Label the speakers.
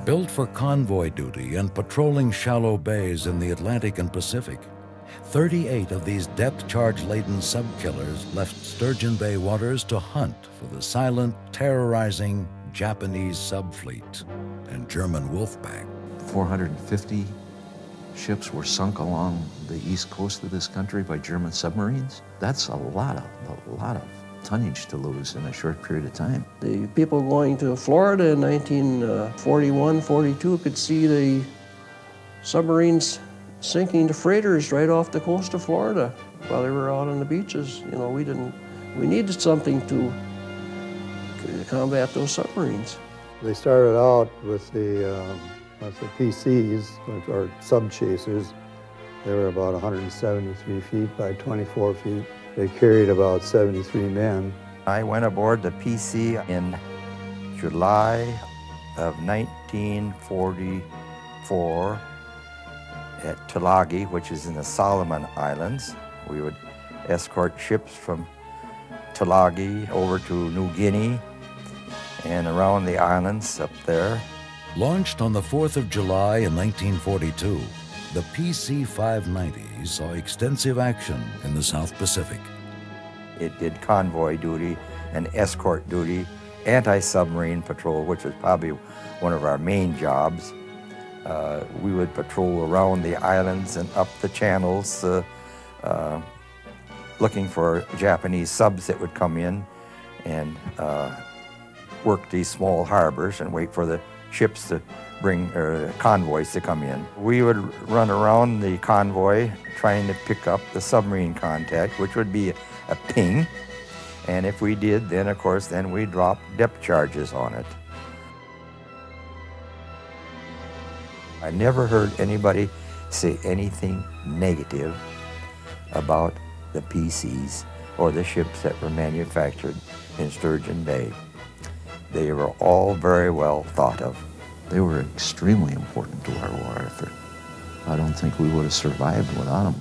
Speaker 1: Built for convoy duty and patrolling shallow bays in the Atlantic and Pacific, 38 of these depth-charge-laden sub-killers left Sturgeon Bay waters to hunt for the silent, terrorizing Japanese subfleet and German wolfpack.
Speaker 2: 450 ships were sunk along the east coast of this country by German submarines. That's a lot of tonnage to lose in a short period of time.
Speaker 3: The people going to Florida in 1941, 42 could see the submarines sinking the freighters right off the coast of Florida while they were out on the beaches. You know, we needed something to combat those submarines.
Speaker 4: They started out with the PCs, which are sub-chasers. They were about 173 feet by 24 feet. They carried about 73 men.
Speaker 5: I went aboard the PC in July of 1944 at Tulagi, which is in the Solomon Islands. We would escort ships from Tulagi over to New Guinea and around the islands up there.
Speaker 1: Launched on the 4th of July in 1942, the PC-590 saw extensive action in the South Pacific.
Speaker 5: It did convoy duty and escort duty, anti-submarine patrol, which was probably one of our main jobs. We would patrol around the islands and up the channels looking for Japanese subs that would come in and work these small harbors and wait for the ships to bring convoys to come in. We would run around the convoy trying to pick up the submarine contact, which would be a ping. And if we did, then of course, then we dropped depth charges on it. I never heard anybody say anything negative about the PCs or the ships that were manufactured in Sturgeon Bay. They were all very well thought of.
Speaker 2: They were extremely important to our war effort. I don't think we would have survived without them.